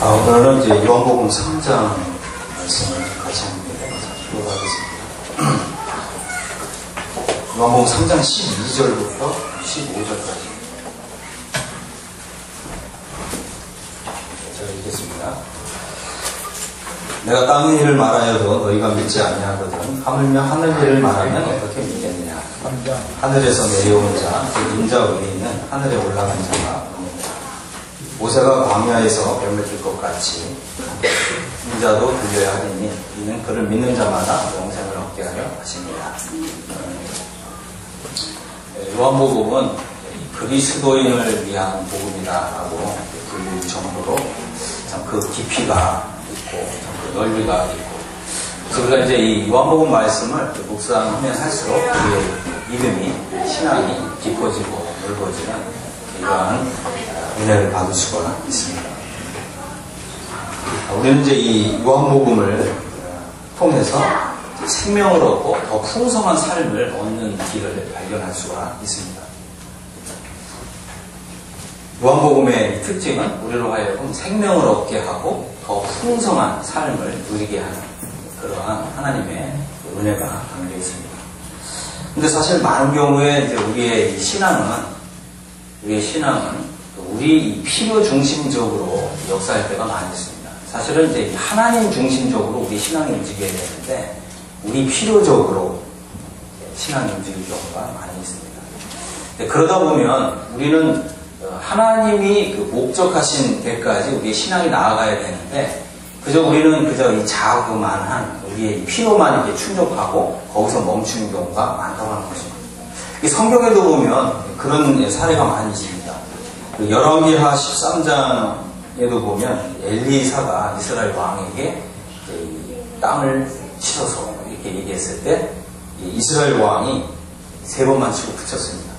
오늘은 이제 요한복음 3장 말씀을 같이 한번 보도록 하겠습니다. 요한복음 3장 12절부터 15절까지. 제가 읽겠습니다. 내가 땅의 일을 말하여도 너희가 믿지 아니하거든. 하물며 하늘 일을 말하면 어떻게 믿겠느냐. 하늘에서 내려온 자, 그 인자 위에 있는 하늘에 올라간 자가 모세가 광야에서 뱀을 들 것 같이 인자도 들려야 하리니 이는 그를 믿는 자마다 영생을 얻게 하려 하십니다. 요한복음은 그리스도인을 위한 복음이다라고 불릴 정도로 참 그 깊이가 있고 참 그 넓이가 있고, 그래서 우리가 이제 이 요한복음 말씀을 묵상하면 할수록 우리의 믿음이, 신앙이 깊어지고 넓어지는 이러한 은혜를 받을 수가 있습니다. 우리는 이제 이 요한복음을 통해서 생명을 얻고 더 풍성한 삶을 얻는 길을 발견할 수가 있습니다. 요한복음의 특징은 우리로 하여금 생명을 얻게 하고 더 풍성한 삶을 누리게 하는 그러한 하나님의 은혜가 담겨 있습니다. 근데 사실 많은 경우에 이제 우리의 신앙은 우리 필요 중심적으로 역사할 때가 많이 있습니다. 사실은 이제 하나님 중심적으로 우리 신앙이 움직여야 되는데 우리 필요적으로 신앙이 움직일 경우가 많이 있습니다. 그러다 보면 우리는 하나님이 그 목적하신 데까지 우리의 신앙이 나아가야 되는데 우리는 이 자그만한 우리의 필요만 이렇게 충족하고 거기서 멈추는 경우가 많다고 하는 것입니다. 성경에도 보면 그런 사례가 많이 있습니다. 열왕기하 13장에도 보면 엘리사가 이스라엘 왕에게 땅을 치셔서 이렇게 얘기했을 때 이스라엘 왕이 3번만 치고 그쳤습니다.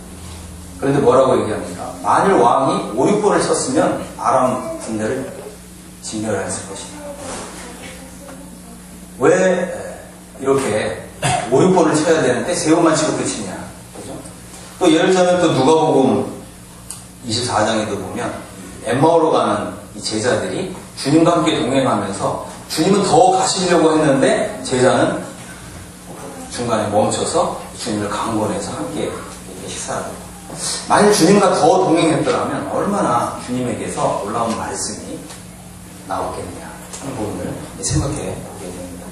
그런데 뭐라고 얘기합니까? 만일 왕이 5, 6번을 쳤으면 아람 군대를 진멸했을 것이다. 왜 이렇게 5, 6번을 쳐야 되는데 3번만 치고 그치냐? 그죠? 또 예를 들면 또 누가복음 24장에도 보면 엠마오로 가는 이 제자들이 주님과 함께 동행하면서 주님은 더 가시려고 했는데 제자는 중간에 멈춰서 주님을 강권해서 함께 이렇게 식사하고, 만일 주님과 더 동행했더라면 얼마나 주님에게서 올라온 말씀이 나왔겠느냐 하는 부분을 생각해 보게 됩니다.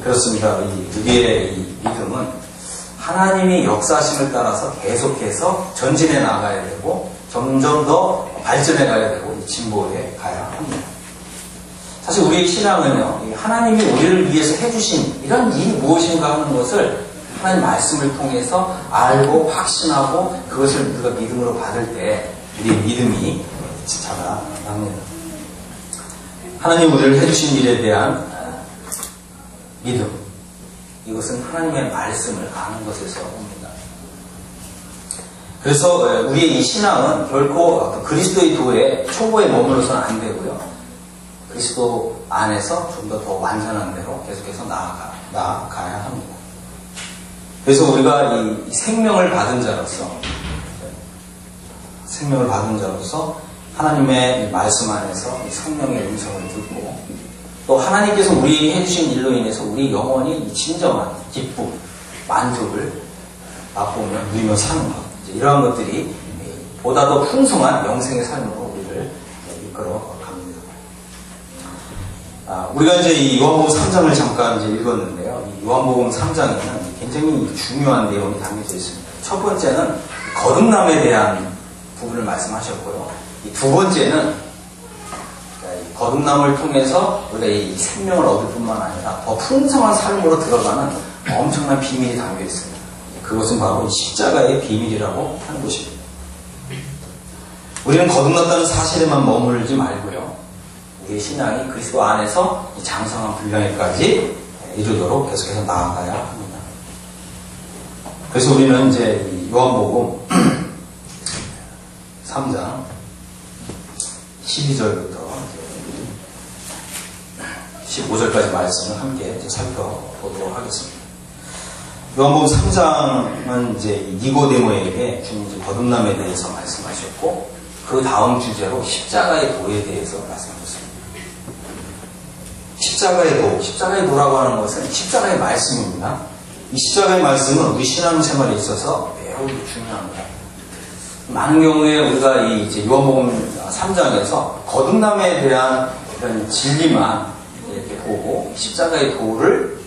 그렇습니다. 우리의 이 믿음은 하나님이 역사심을 따라서 계속해서 전진해 나가야 되고 점점 더 발전해 가야 되고 진보해 가야 합니다. 사실 우리의 신앙은요, 하나님이 우리를 위해서 해주신 이런 일이 무엇인가 하는 것을 하나님 말씀을 통해서 알고 확신하고 그것을 우리가 믿음으로 받을 때 우리의 믿음이 자라납니다. 하나님 우리를 해주신 일에 대한 믿음, 이것은 하나님의 말씀을 아는 것에서 옵니다. 그래서 우리의 이 신앙은 결코 그리스도의 도에 초보에 머물러서는 안 되고요. 그리스도 안에서 좀 더 완전한 대로 계속해서 나아가야 합니다. 그래서 우리가 이 생명을 받은 자로서 하나님의 말씀 안에서 이 성령의 음성을 듣고 또 하나님께서 우리 해주신 일로 인해서 우리 영혼이 진정한 기쁨, 만족을 맛보며 누리며 사는 것, 이러한 것들이 보다 더 풍성한 영생의 삶으로 우리를 이끌어 갑니다. 우리가 이제 이 요한복음 3장을 잠깐 이제 읽었는데요. 이 요한복음 3장에는 굉장히 중요한 내용이 담겨져 있습니다. 첫 번째는 거듭남에 대한 부분을 말씀하셨고요. 이 두 번째는 거듭남을 통해서 우리가 이 생명을 얻을 뿐만 아니라 더 풍성한 삶으로 들어가는 엄청난 비밀이 담겨 있습니다. 그것은 바로 십자가의 비밀이라고 하는 것입니다. 우리는 거듭났다는 사실에만 머물지 말고요, 우리의 신앙이 그리스도 안에서 장성한 분량에까지 이르도록 계속해서 나아가야 합니다. 그래서 우리는 이제 요한복음 3장 12절부터 15절까지 말씀을 함께 살펴보도록 하겠습니다. 요한복음 3장은 이제 니고데모에게 주님 거듭남에 대해서 말씀하셨고, 그 다음 주제로 십자가의 도에 대해서 말씀하셨습니다. 십자가의 도라고 하는 것은 십자가의 말씀입니다. 이 십자가의 말씀은 우리 신앙생활에 있어서 매우 중요합니다. 많은 경우에 우리가 이제 요한복음 3장에서 거듭남에 대한 이런 진리만 이렇게 보고 십자가의 도를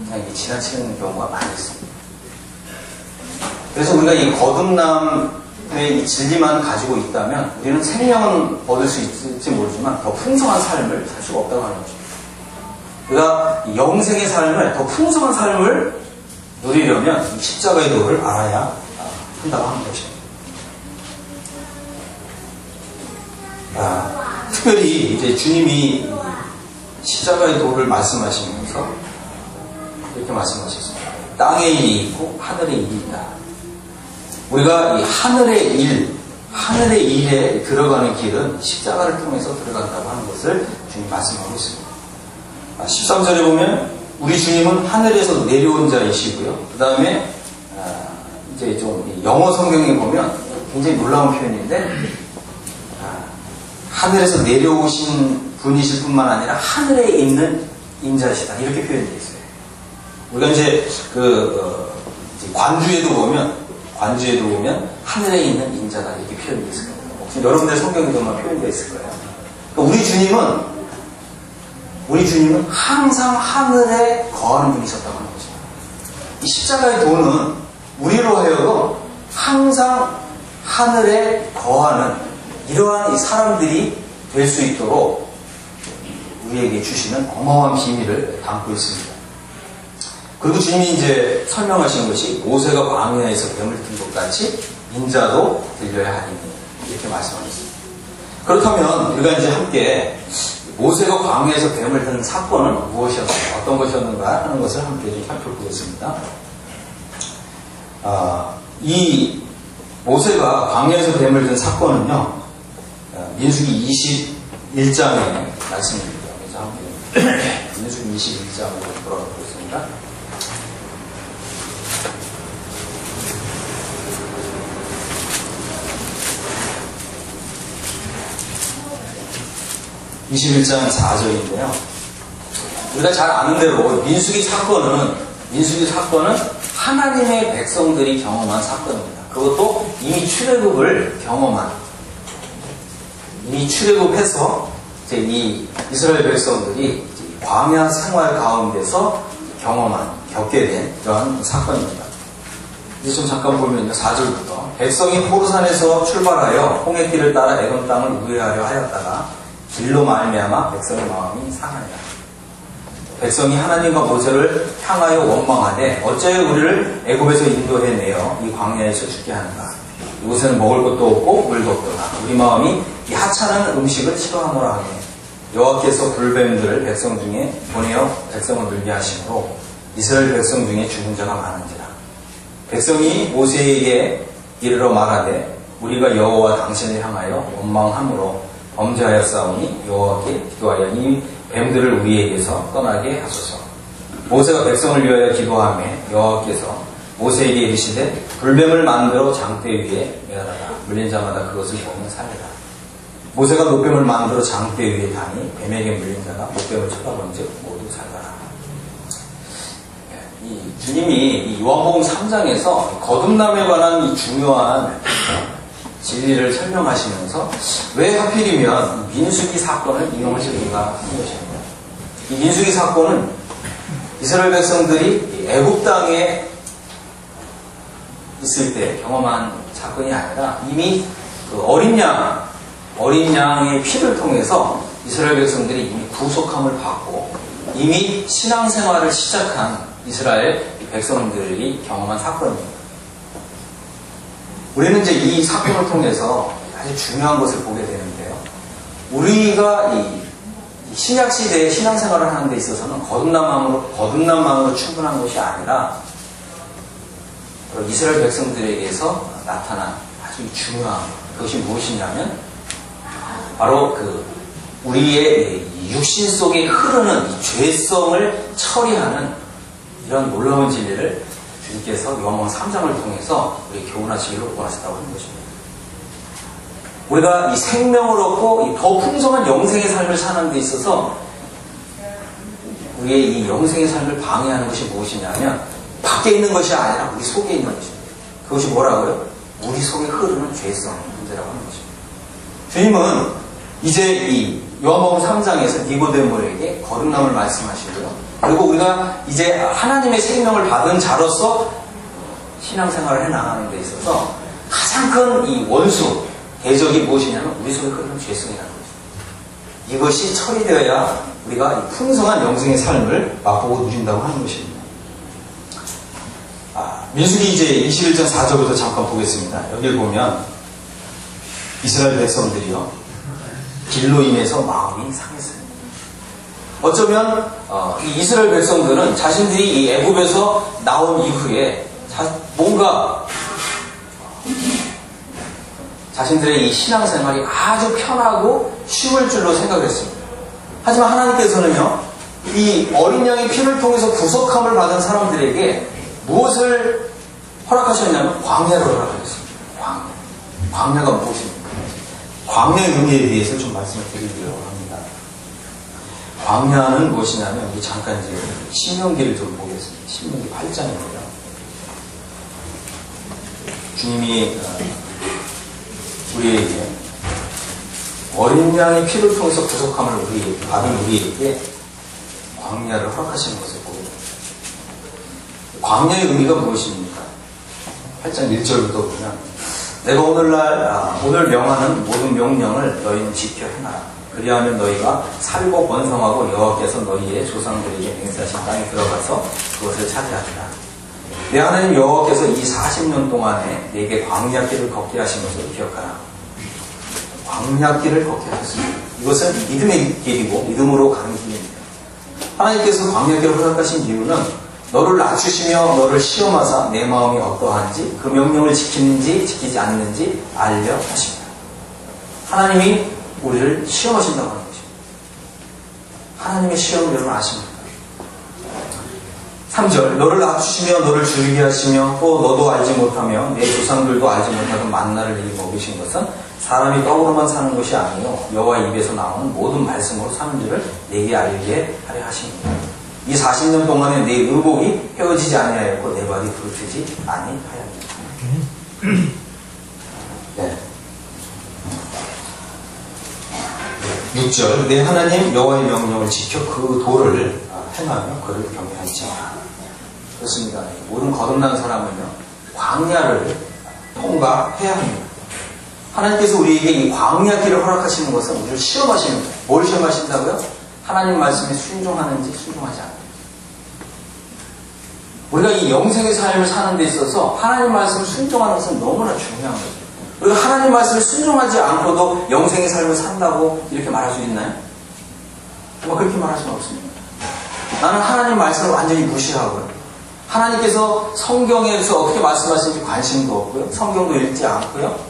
그냥 지나치는 경우가 많이 있습니다. 그래서 우리가 이 거듭남의 이 진리만 가지고 있다면 우리는 생명은 얻을 수 있을지 모르지만 더 풍성한 삶을 살 수가 없다고 하는 것입니다. 우리가 영생의 삶을, 더 풍성한 삶을 누리려면 이 십자가의 도를 알아야 한다고 하는 것입니다. 특별히 이제 주님이 십자가의 도를 말씀하시면서 이렇게 말씀하셨습니다. 땅의 일이 있고 하늘의 일이 있다. 우리가 이 하늘의 일에 들어가는 길은 십자가를 통해서 들어간다고 하는 것을 주님 말씀하고 있습니다. 13절에 보면 우리 주님은 하늘에서 내려온 자이시고요. 그 다음에 이제 좀 영어 성경에 보면 굉장히 놀라운 표현인데 하늘에서 내려오신 분이실 뿐만 아니라 하늘에 있는 인자시다 이렇게 표현되어 있어요. 우리가 이제 관주에도 보면 하늘에 있는 인자다 이렇게 표현되어 있을 거예요. 혹시 여러분들 성경에도만 표현되어 있을 거예요. 그러니까 우리 주님은 항상 하늘에 거하는 분이셨다고 하는 거죠. 이 십자가의 도는 우리로 하여금 항상 하늘에 거하는 이러한 이 사람들이 될 수 있도록 우리에게 주시는 어마어마한 비밀을 담고 있습니다. 그리고 주님이 이제 설명하신 것이 모세가 광야에서 뱀을 든 것 같이 인자도 들려야 하리니 이렇게 말씀하셨습니다. 그렇다면 우리가 이제 함께 모세가 광야에서 뱀을 든 사건은 무엇이었는가, 어떤 것이었는가 하는 것을 함께 좀 살펴보겠습니다. 이 모세가 광야에서 뱀을 든 사건은요, 민수기 21장의 말씀입니다. 그래서 함께 민수기 21장으로 돌아가보겠습니다. (21장 4절인데요) 우리가 잘 아는 대로 민수기 사건은 하나님의 백성들이 경험한 사건입니다. 그것도 이미 출애굽해서 이제 이 이스라엘 백성들이 광야 생활 가운데서 겪게 된 그런 사건입니다. 이제 좀 잠깐 보면요, 4절부터 백성이 호르산에서 출발하여 홍해길을 따라 애굽 땅을 우회하려 하였다가 길로 말미암아 백성의 마음이 상하니라. 백성이 하나님과 모세를 향하여 원망하되 어찌하여 우리를 애굽에서 인도해내어 이 광야에서 죽게 하는가. 이곳에는 먹을 것도 없고 물도 없도다. 우리 마음이 이 하찮은 음식을 싫어하노라 하니 여호와께서 불뱀들을 백성 중에 보내어 백성을 늘게 하심으로 이스라엘 백성 중에 죽은 자가 많은지라. 백성이 모세에게 이르러 말하되 우리가 여호와 당신을 향하여 원망함으로 범죄하였사오니 여호와께 기도하여 이 뱀들을 우리에게서 떠나게 하소서. 모세가 백성을 위하여 기도하며 여호와께서 모세에게 이르시되 불뱀을 만들어 장대 위에 매어라라. 물린 자마다 그것을 보며 살리라. 모세가 노뱀을 만들어 장대 위에 다니 뱀에게 물린 자가 노뱀을 쳐다본즉 모두 살더라. 이 주님이 이 요한복음 3장에서 거듭남에 관한 이 중요한 진리를 설명하시면서 왜 하필이면 민수기 사건을 인용하시는가 하는 것입니다. 이 민수기 사건은 이스라엘 백성들이 애굽 땅에 있을 때 경험한 사건이 아니라 이미 그 어린 양의 피를 통해서 이스라엘 백성들이 이미 구속함을 받고 이미 신앙생활을 시작한 이스라엘 백성들이 경험한 사건입니다. 우리는 이제 이 사건을 통해서 아주 중요한 것을 보게 되는데요. 우리가 이 신약시대에 신앙생활을 하는 데 있어서는 거듭남만으로 충분한 것이 아니라 이스라엘 백성들에게서 나타난 아주 중요한 그것이 무엇이냐면 바로 우리의 육신 속에 흐르는 이 죄성을 처리하는 이런 놀라운 진리를 주님께서 요한복음 3장을 통해서 우리 교훈하시기로 원하셨다고 하는 것입니다. 우리가 이 생명을 얻고 더 풍성한 영생의 삶을 사는 데 있어서 우리의 이 영생의 삶을 방해하는 것이 무엇이냐면 밖에 있는 것이 아니라 우리 속에 있는 것입니다. 그것이 뭐라고요? 우리 속에 흐르는 죄성 문제라고 하는 것입니다. 주님은 이제 이 요한복음 3장에서 니고데모에게 거듭남을 말씀하시고요. 그리고 우리가 이제 하나님의 생명을 받은 자로서 신앙생활을 해나가는 데 있어서 가장 큰 이 원수, 대적이 무엇이냐면 우리 속에 흐르는 죄성이라는 것입니다. 이것이 처리되어야 우리가 이 풍성한 영생의 삶을 맛보고 누린다고 하는 것입니다. 민수기 이제 21장 4절부터 잠깐 보겠습니다. 여기를 보면 이스라엘 백성들이요 길로 인해서 마음이 상했습니다. 어쩌면 이 이스라엘 백성들은 자신들이 이 애굽에서 나온 이후에 뭔가 자신들의 이 신앙생활이 아주 편하고 쉬울 줄로 생각을 했습니다. 하지만 하나님께서는요 이 어린 양의 피를 통해서 구속함을 받은 사람들에게 무엇을 허락하셨냐면 광야를 허락하셨습니다. 광야가 무엇입니까? 광야의 의미에 대해서 좀 말씀을 드리려고 합니다. 광야는 무엇이냐면 우리 잠깐 이제 신명기를 좀 보겠습니다. 신명기 8장입니다. 주님이 우리에게 어린 양의 피를 통해서 구속함을 받은 우리에게 광야를 허락하시는 것을 보게 됩니다. 광야의 의미가 무엇입니까? 8장 1절부터 보면 내가 오늘 명하는 모든 명령을 너희는 지켜 행하라. 그리하면 너희가 살고 번성하고 여호와께서 너희의 조상들에게 맹세하신 땅에 들어가서 그것을 차지하리라. 내 하나님 여호와께서 이 40년 동안에 내게 광야길을 걷게 하신 것을 기억하라. 광야길을 걷게 하셨습니다. 이것은 믿음의 길이고 믿음으로 가는 길입니다. 하나님께서 광야길을 허락하신 이유는 너를 낮추시며 너를 시험하사 내 마음이 어떠한지 그 명령을 지키는지 지키지 않는지 알려 하십니다. 하나님이 우리를 시험하신다고 하는 것입니다. 하나님의 시험을 여러분 아십니까? 3절 너를 낮추시며 너를 줄이게 하시며 또 너도 알지 못하며 내 조상들도 알지 못하던 만나를 내게 먹이신 것은 사람이 떡으로만 사는 것이 아니요 여호와 입에서 나오는 모든 말씀으로 사는 줄을 내게 알게 하려 하십니다. 이 40년 동안에 내 의복이 헤어지지 아니하였고 내 발이 부르트지 아니하였다. 네. 6절 내 하나님 여호와의 명령을 지켜 그 도를 행하며 그를 경외하지 마라. 그렇습니다. 모든 거듭난 사람은요 광야를 통과해야 합니다. 하나님께서 우리에게 이 광야 길을 허락하시는 것은 우리를 시험하시는 거예요. 뭘 시험하신다고요? 하나님 말씀에 순종하는지 순종하지 않는지. 우리가 이 영생의 삶을 사는 데 있어서 하나님 말씀을 순종하는 것은 너무나 중요한 거죠. 우리가 하나님 말씀을 순종하지 않고도 영생의 삶을 산다고 이렇게 말할 수 있나요? 정말 그렇게 말할 수는 없습니다. 나는 하나님 말씀을 완전히 무시하고요. 하나님께서 성경에서 어떻게 말씀하시는지 관심도 없고요. 성경도 읽지 않고요.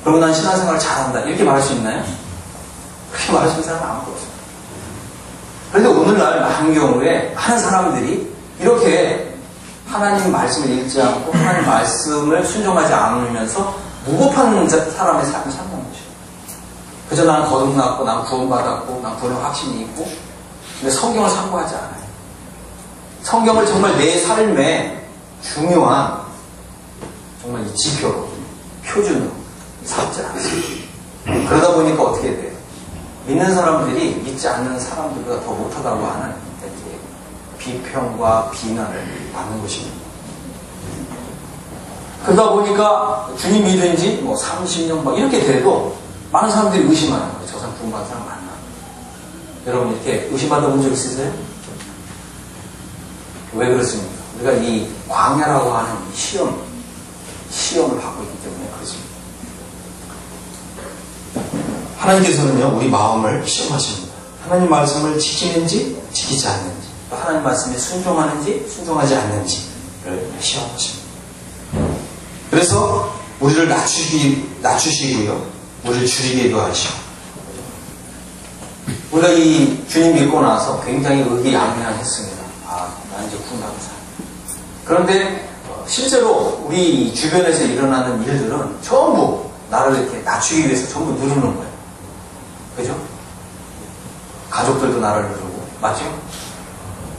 그리고 난 신앙생활을 잘한다. 이렇게 말할 수 있나요? 그렇게 말할 수 있는 사람은 아무도 없어요. 그런데 오늘날 많은 경우에 많은 사람들이 이렇게 하나님 말씀을 읽지 않고 하나님 말씀을 순종하지 않으면서 무고한 사람의 삶을 산다는 것이죠. 그저 나는 거듭났고 난 구원받았고 난 구원의 확신이 있고 근데 성경을 상고하지 않아요. 성경을 정말 내 삶에 중요한 정말 이 지표로 표준으로 삼지 않습니다. 그러다 보니까 어떻게 돼요? 믿는 사람들이 믿지 않는 사람들보다 더 못하다고 하는 비평과 비난을 받는 것입니다. 그러다 보니까 주님 믿은 지 30년 막 이렇게 돼도 많은 사람들이 의심하는 거예요. 저 사람 구원받은 사람 맞나? 여러분 이렇게 의심받아 본 적 있으세요? 왜 그렇습니까? 우리가 이 광야라고 하는 이 시험을 받고 있기 때문에 그렇습니다. 하나님께서는요 우리 마음을 시험하십니다. 하나님 말씀을 지키는지 지키지 않는지 또 하나님 말씀에 순종하는지 순종하지 않는지를 시험하십니다. 그래서 우리를 낮추시고요 우리를 줄이게도 하시고 우리가 이 주님 믿고 나서 굉장히 의기양양했습니다. 나 이제 구원받은 사람. 그런데 실제로 우리 주변에서 일어나는 일들은 전부 나를 이렇게 낮추기 위해서 전부 누르는 거예요. 그죠? 가족들도 나를 누르고, 맞죠?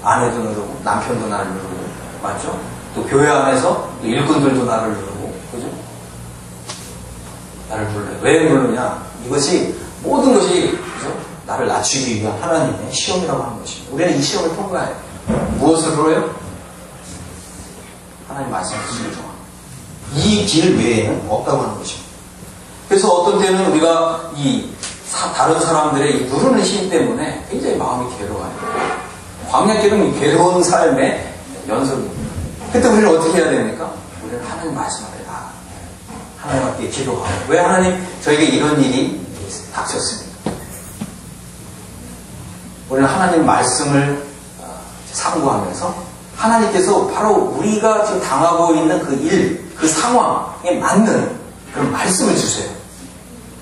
아내도 누르고, 남편도 나를 누르고, 맞죠? 또 교회 안에서 또 일꾼들도 나를 누르고, 그죠? 나를 눌러요. 왜 누르냐? 이것이, 모든 것이, 그죠? 나를 낮추기 위한 하나님의 시험이라고 하는 것입니다. 우리는 이 시험을 통과해요. 무엇으로요? 하나님 말씀을 순종합니다. 이 길 외에는 없다고 하는 것입니다. 그래서 어떤 때는 우리가 다른 사람들의 이 누르는 힘 때문에 굉장히 마음이 괴로워요. 광야길은 괴로운 삶의 연속입니다. 그때 우리는 어떻게 해야 됩니까? 우리는 하나님 말씀을 하나님 앞에 기도하고, 왜 하나님 저에게 이런 일이 닥쳤습니까? 우리는 하나님 말씀을 상고하면서 하나님께서 바로 우리가 지금 당하고 있는 그 일, 그 상황에 맞는 그런 말씀을 주세요.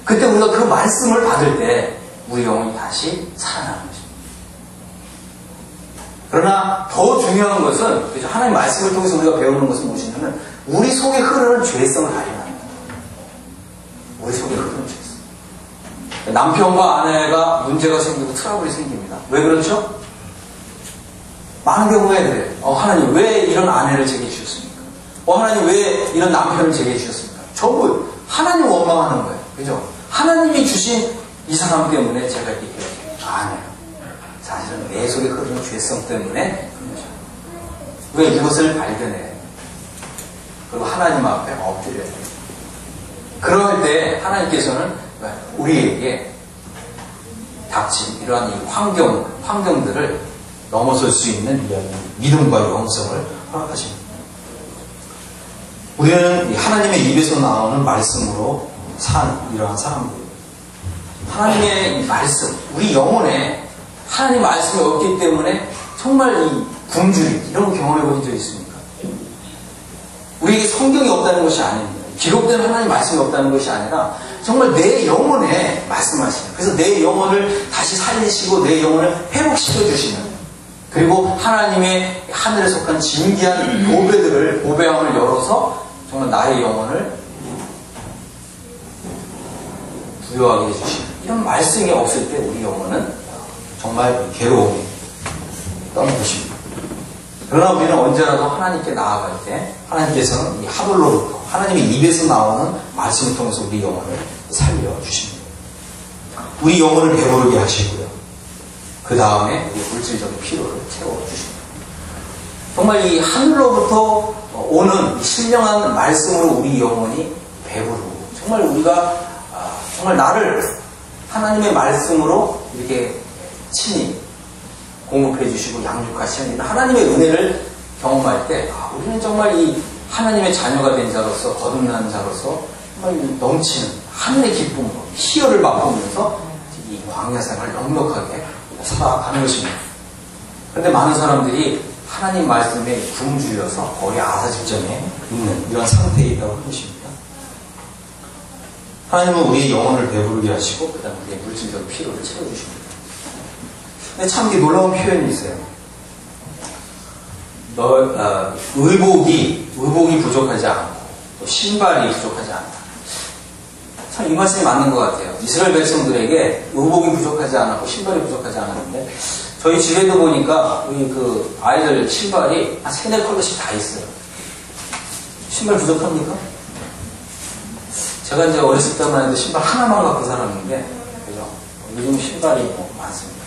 그때 우리가 그 말씀을 받을 때 우리 영혼이 다시 살아나는 것입니다. 그러나 더 중요한 것은 하나님 말씀을 통해서 우리가 배우는 것은 무엇이냐면 우리 속에 흐르는 죄성을 발견합니다. 우리 속에 흐르는 죄성. 남편과 아내가 문제가 생기고 트러블이 생깁니다. 왜 그렇죠? 많은 경우에 그래요. 하나님 왜 이런 아내를 제게 주셨습니까? 하나님 왜 이런 남편을 제게 주셨습니까? 전부 하나님 원망하는 거예요. 그죠? 하나님이 주신 이 사람 때문에 제가 이렇게 아니에요. 사실은 내 속에 흐르는 죄성 때문에 그런 거죠. 우리가 이것을 발견해요. 그리고 하나님 앞에 엎드려야 돼요. 그럴 때 하나님께서는 우리에게 닥친 이러한 이 환경들을 넘어설 수 있는 믿음과 영성을 허락하십니다. 우리는 하나님의 입에서 나오는 말씀으로 산 이러한 사람들입니다. 하나님의 이 말씀, 우리 영혼에 하나님 말씀이 없기 때문에 정말 이 굶주림 이런 거 경험해 보신 적 있습니까? 우리에게 성경이 없다는 것이 아닙니다. 기록된 하나님 말씀이 없다는 것이 아니라 정말 내 영혼에 말씀하시는, 그래서 내 영혼을 다시 살리시고 내 영혼을 회복시켜 주시는, 그리고 하나님의 하늘에 속한 진귀한 보배함을 열어서 정말 나의 영혼을 부여하게 해주시는 이런 말씀이 없을 때 우리 영혼은 정말 괴로움이 떠는 것입니다. 그러나 우리는 언제라도 하나님께 나아갈 때 하나님께서는 이 하늘로부터 하나님의 입에서 나오는 말씀을 통해서 우리 영혼을 살려주십니다. 우리 영혼을 배부르게 하시고요. 그 다음에 우리 물질적인 필요를 채워주십니다. 정말 이 하늘로부터 오는 신령한 말씀으로 우리 영혼이 배부르고, 정말 우리가 정말 나를 하나님의 말씀으로 이렇게 친히 공급해 주시고 양육하시는 하나님의 은혜를 경험할 때 우리는 정말 이 하나님의 자녀가 된 자로서, 거듭난 자로서 정말 넘치는 하늘의 기쁨으로 희열을 맛보면서 이 광야 생활을 넉넉하게 살아가는 것입니다. 그런데 많은 사람들이 하나님 말씀에 굶주려서 거의 아사직전에 있는 이런 상태에 있다고 하는 것입니다. 하나님은 우리의 영혼을 배부르게 하시고 그 다음에 우리의 물질적 필요를 채워주십니다. 근데 참 놀라운 표현이 있어요. 의복이 부족하지 않고 또 신발이 부족하지 않다. 참 이 말씀이 맞는 것 같아요. 이스라엘 백성들에게 의복이 부족하지 않았고 신발이 부족하지 않았는데 저희 집에도 보니까 우리 그 아이들 신발이 한 3-4컬러씩 다 있어요. 신발 부족합니까? 제가 이제 어렸을 때만 해도 신발 하나만 갖고 살았는데, 그죠? 요즘 신발이 많습니다.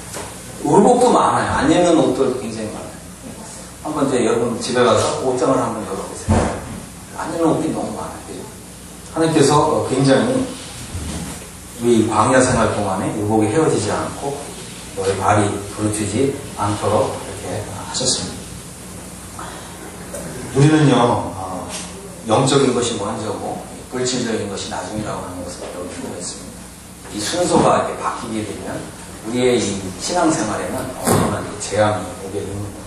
의복도 많아요. 안 입는 옷들도 굉장히 많아요. 한번 이제 여러분 집에 가서 옷장을 한번 열어보세요. 안 입는 옷이 너무 많아요. 그죠? 하나님께서 굉장히 우리 광야 생활 동안에 의복이 헤어지지 않고 너의 발이 부르트지 않도록 이렇게 하셨습니다. 우리는요, 영적인 것이 먼저고 물질적인 것이 나중이라고 하는 것을 배울 필요가 있습니다. 이 순서가 이렇게 바뀌게 되면 우리의 이 신앙생활에는 어마어마한 재앙이 오게 됩니다.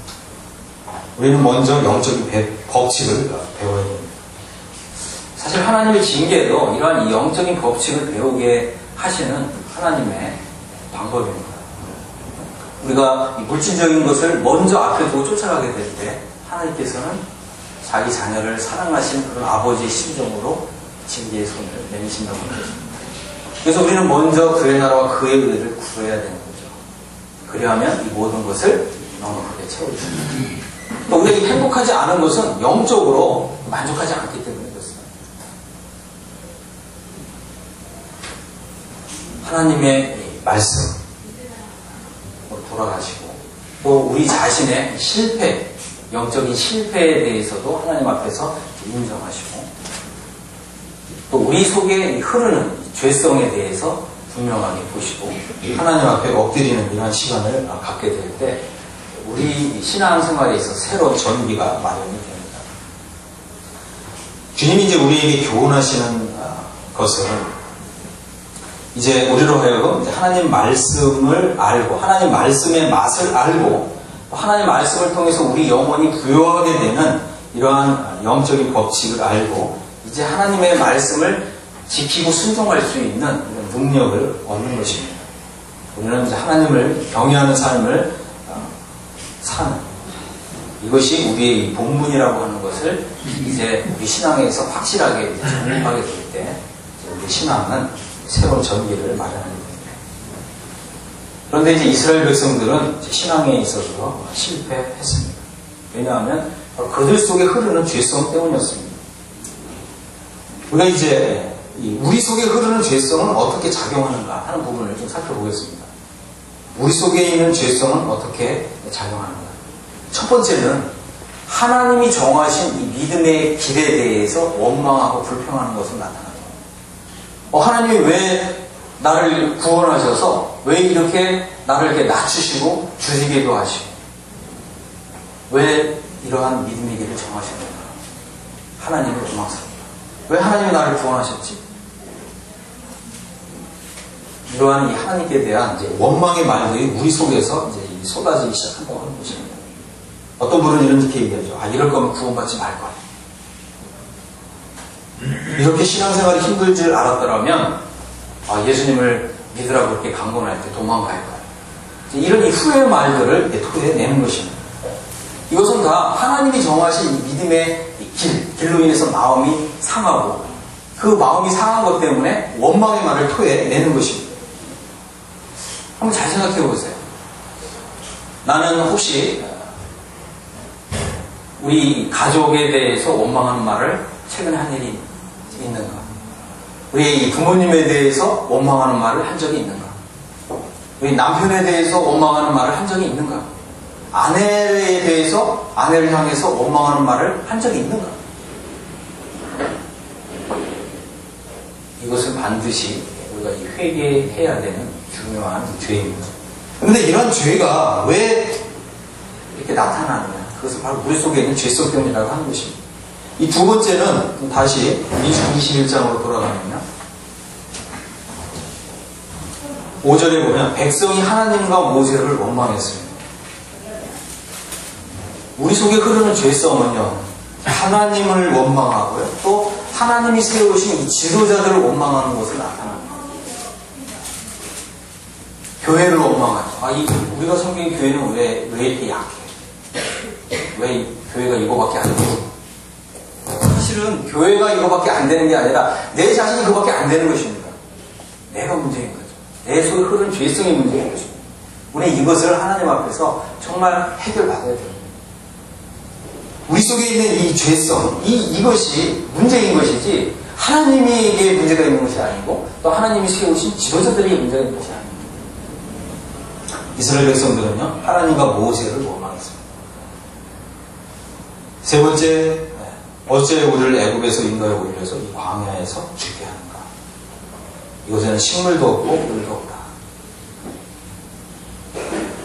우리는 먼저 영적인 법칙을 배워야 됩니다. 사실 하나님의 징계도 이러한 이 영적인 법칙을 배우게 하시는 하나님의 방법입니다. 우리가 이 물질적인 것을 먼저 앞에 두고 쫓아가게 될 때 하나님께서는 자기 자녀를 사랑하신 그런 아버지의 심정으로 징계의 손을 내미신다고 하는 것입니다. 그래서 우리는 먼저 그의 나라와 그의 의를 구해야 되는 거죠. 그리하면 이 모든 것을 넉넉하게 채워줍니다. 또 우리가 행복하지 않은 것은 영적으로 만족하지 않기 때문에 그렇습니다. 하나님의 말씀 돌아가시고 또 우리 자신의 실패, 영적인 실패에 대해서도 하나님 앞에서 인정하시고 또 우리 속에 흐르는 죄성에 대해서 분명하게 보시고 하나님 앞에 엎드리는 이런 시간을 갖게 될 때 우리 신앙생활에 있어서 새로운 전기가 마련이 됩니다. 주님이 이제 우리에게 교훈하시는 것은 이제 우리로 하여금 이제 하나님 말씀을 알고 하나님 말씀의 맛을 알고 하나님 말씀을 통해서 우리 영혼이 부여하게 되는 이러한 영적인 법칙을 알고 이제 하나님의 말씀을 지키고 순종할 수 있는 이런 능력을 얻는 것입니다. 우리는 이제 하나님을 경외하는 삶을 사는 이것이 우리의 본분이라고 하는 것을 이제 우리 신앙에서 확실하게 정립하게 될 때 우리 신앙은 새로운 전기를 마련하게 됩니다. 그런데 이제 이스라엘 백성들은 이제 신앙에 있어서 실패했습니다. 왜냐하면 그들 속에 흐르는 죄성 때문이었습니다. 우리가 이제 우리 속에 흐르는 죄성은 어떻게 작용하는가 하는 부분을 좀 살펴보겠습니다. 우리 속에 있는 죄성은 어떻게 작용하는가? 첫 번째는 하나님이 정하신 이 믿음의 길에 대해서 원망하고 불평하는 것으로 나타납니다. 하나님이 왜 나를 구원하셔서 왜 이렇게 나를 이렇게 낮추시고 주시기도 하시고 왜 이러한 믿음의 길을 정하셨는가? 하나님을 원망스럽다. 왜 하나님이 나를 구원하셨지? 이러한 이 하나님께 대한 이제 원망의 말들이 우리 속에서 이제 쏟아지기 시작한다고 하는 것입니다. 어떤 분은 이렇게 얘기하죠. 이럴 거면 구원받지 말 거야. 이렇게 신앙생활이 힘들 줄 알았더라면 예수님을 믿으라고 이렇게 강권할 때 도망갈 거야. 이런 이 후회 말들을 토해내는 것입니다. 이것은 다 하나님이 정하신 이 믿음의 길로 인해서 마음이 상하고 그 마음이 상한 것 때문에 원망의 말을 토해내는 것입니다. 한번 잘 생각해 보세요. 나는 혹시 우리 가족에 대해서 원망하는 말을 최근에 한 일이 있는가? 우리 부모님에 대해서 원망하는 말을 한 적이 있는가? 우리 남편에 대해서 원망하는 말을 한 적이 있는가? 아내에 대해서 아내를 향해서 원망하는 말을 한 적이 있는가? 이것은 반드시 우리가 회개해야 되는 중요한 죄입니다. 그런데 이런 죄가 왜 이렇게 나타나느냐? 그것은 바로 우리 속에 있는 죄성 때문이라고 하는 것입니다. 이 두 번째는 다시 민수기 21장으로 돌아가면요. 5절에 보면 백성이 하나님과 모세를 원망했습니다. 우리 속에 흐르는 죄성은요. 하나님을 원망하고요. 또 하나님이 세우신 이 지도자들을 원망하는 것을 나타납니다. 교회를 원망하죠. 우리가 섬기는 교회는 왜 이렇게 약해? 왜 교회가 이거밖에 안 되지? 사실은 교회가 이거밖에 안 되는 게 아니라 내 자신이 그거밖에 안 되는 것입니다. 내가 문제인 거죠. 내 속에 흐르는 죄성이 문제인 것입니다. 우리는 이것을 하나님 앞에서 정말 해결받아야 됩니다. 우리 속에 있는 이 죄성, 이것이 문제인 것이지 하나님에게 문제가 있는 것이 아니고 또 하나님이 세우신 지도자들에게 문제가 있는 것이 아닙니다. 이스라엘 백성들은요, 하나님과 모세를 원망했습니다. 세 번째, 어째 우리를 애굽에서 인도에 올려서 이 광야에서 죽게 하는가? 이곳에는 식물도 없고 물도 없다.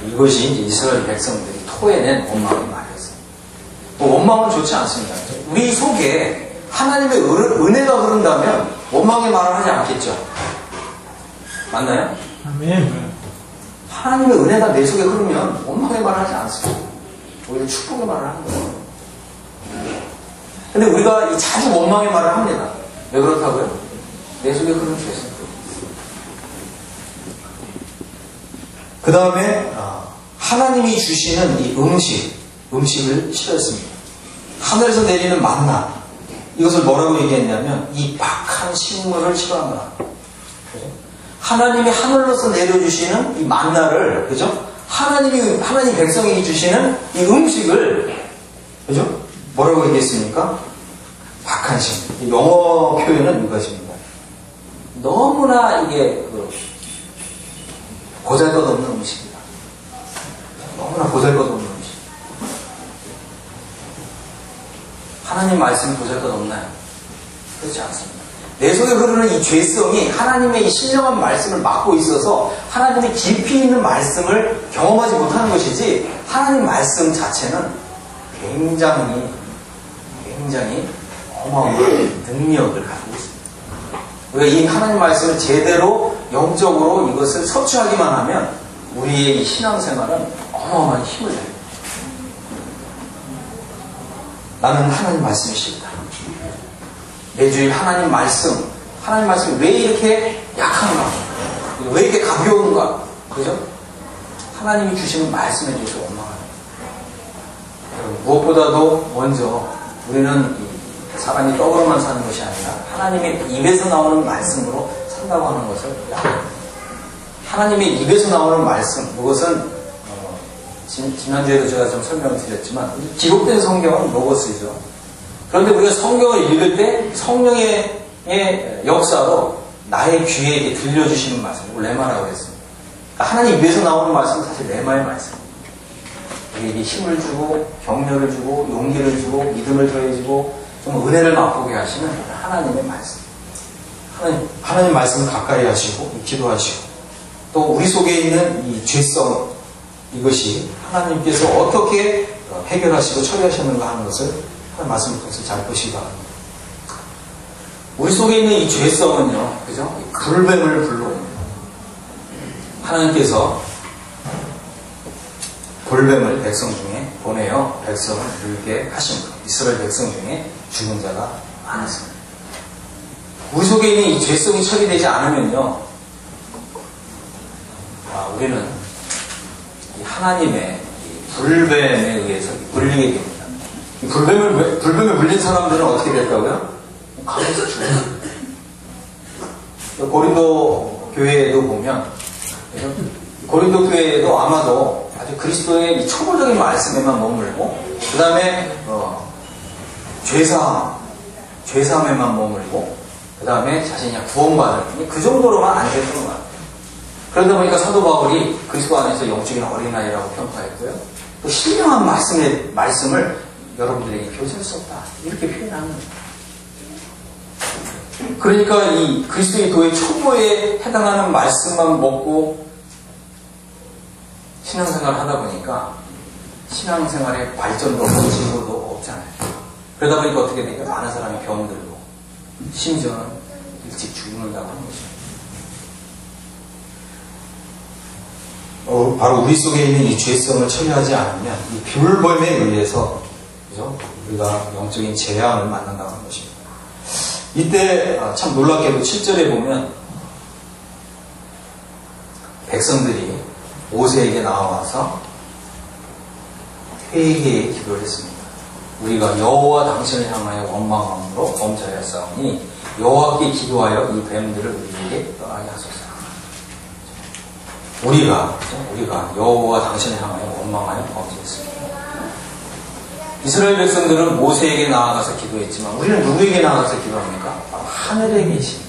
이것이 이제 이스라엘 백성들이 토해낸 원망의 말이었어요. 원망은 좋지 않습니다. 우리 속에 하나님의 은혜가 흐른다면 원망의 말을 하지 않겠죠. 맞나요? 아멘. 하나님의 은혜가 내 속에 흐르면 원망의 말을 하지 않습니다. 오히려 축복의 말을 하는 거예요. 근데 우리가 자주 원망의 말을 합니다. 왜 그렇다고요? 내 속에 흐르는 죄성. 그 다음에 하나님이 주시는 이 음식을 싫어했습니다. 하늘에서 내리는 만나, 이것을 뭐라고 얘기했냐면 이 박한 악한 식물을 싫어하노라. 그죠? 하나님이 하늘로서 내려주시는 이 만나를, 그죠? 하나님 백성에게 주시는 이 음식을, 그죠? 뭐라고 얘기했습니까? 악한 식물. 영어 표현은 이것입니다. 너무나 이게 보잘것없는 음식이다. 너무나 보잘것없는 음식. 하나님 말씀이 보잘것없나요? 그렇지 않습니다. 내 속에 흐르는 이 죄성이 하나님의 이 신령한 말씀을 막고 있어서 하나님의 깊이 있는 말씀을 경험하지 못하는 것이지, 하나님 말씀 자체는 굉장히 어마어마한 능력을 가지고 있습니다. 우리가 이 하나님 말씀을 제대로 영적으로 이것을 섭취하기만 하면 우리의 이 신앙생활은 어마어마한 힘을 내요. 나는 하나님 말씀이 싫다. 매주일 하나님 말씀이 왜 이렇게 약한가? 왜 이렇게 가벼운가? 그죠? 하나님이 주시는 말씀에 대해서 원망합니다. 무엇보다도 먼저 우리는 사람이 떡으로만 사는 것이 아니라 하나님의 입에서 나오는 말씀으로 산다고 하는 것을, 하나님의 입에서 나오는 말씀, 그것은 지난주에도 제가 좀 설명을 드렸지만 기록된 성경은 로고스이죠. 그런데 우리가 성경을 읽을 때 성령의 역사로 나의 귀에 들려주시는 말씀을 레마라고 했습니다. 하나님 입에서 나오는 말씀은 사실 레마의 말씀입니다. 우리에게 힘을 주고 격려를 주고 용기를 주고 믿음을 더해주고 좀 은혜를 맛보게 하시는 하나님의 말씀. 하나님 말씀을 가까이 하시고 기도하시고, 또 우리 속에 있는 이 죄성, 이것이 하나님께서 어떻게 해결하시고 처리하셨는가 하는 것을 하나님 말씀을 통해서 잘 보시기 바랍니다. 우리 속에 있는 이 죄성은요, 그죠? 불뱀을 불러옵니다. 하나님께서 불뱀을 백성 중에 보내어 백성을 물게 하십니다. 이스라엘 백성 중에 죽은 자가 많았습니다. 우리 속에 있는 이 죄성이 처리되지 않으면요, 우리는 이 하나님의 불뱀에 의해서 물리게 됩니다. 이 불뱀에 물린 사람들은 어떻게 될까고요? 강에서 죽어요. 고린도 교회에도 보면, 고린도 교회에도 아마도 아주 그리스도의 이 초보적인 말씀에만 머물고, 그 다음에 죄사함에만 머물고, 그 다음에 자신이 구원받을, 그 정도로만 안 됐던 것 같아요. 그러다 보니까 사도 바울이 그리스도 안에서 영적인 어린아이라고 평가했고요. 또 신령한 말씀을 여러분들에게 교제할 수 없다, 이렇게 표현합니다. 그러니까 이 그리스도의 도의 초보에 해당하는 말씀만 먹고 신앙생활을 하다 보니까 신앙생활에 발전도 없고 진보도 없잖아요. 그러다 보니까 어떻게 되니까 많은 사람이 병들고 심지어는 일찍 죽는다고 하는 것입니다. 바로 우리 속에 있는 이 죄성을 처리하지 않으면 이 불뱀에 의해서, 그죠? 우리가 영적인 재앙을 만난다고 하는 것입니다. 이때 참 놀랍게도 7절에 보면 백성들이 모세에게 나와서 회개의 기도를 했습니다. 우리가 여호와 당신을 향하여 원망함으로 범죄하였사오니 여호와께 기도하여 이 뱀들을 우리에게 떠나게 하소서. 우리가 여호와 당신을 향하여 원망하여 범죄했습니다. 이스라엘 백성들은 모세에게 나아가서 기도했지만 우리는 누구에게 나아가서 기도합니까? 바로 하늘에 계신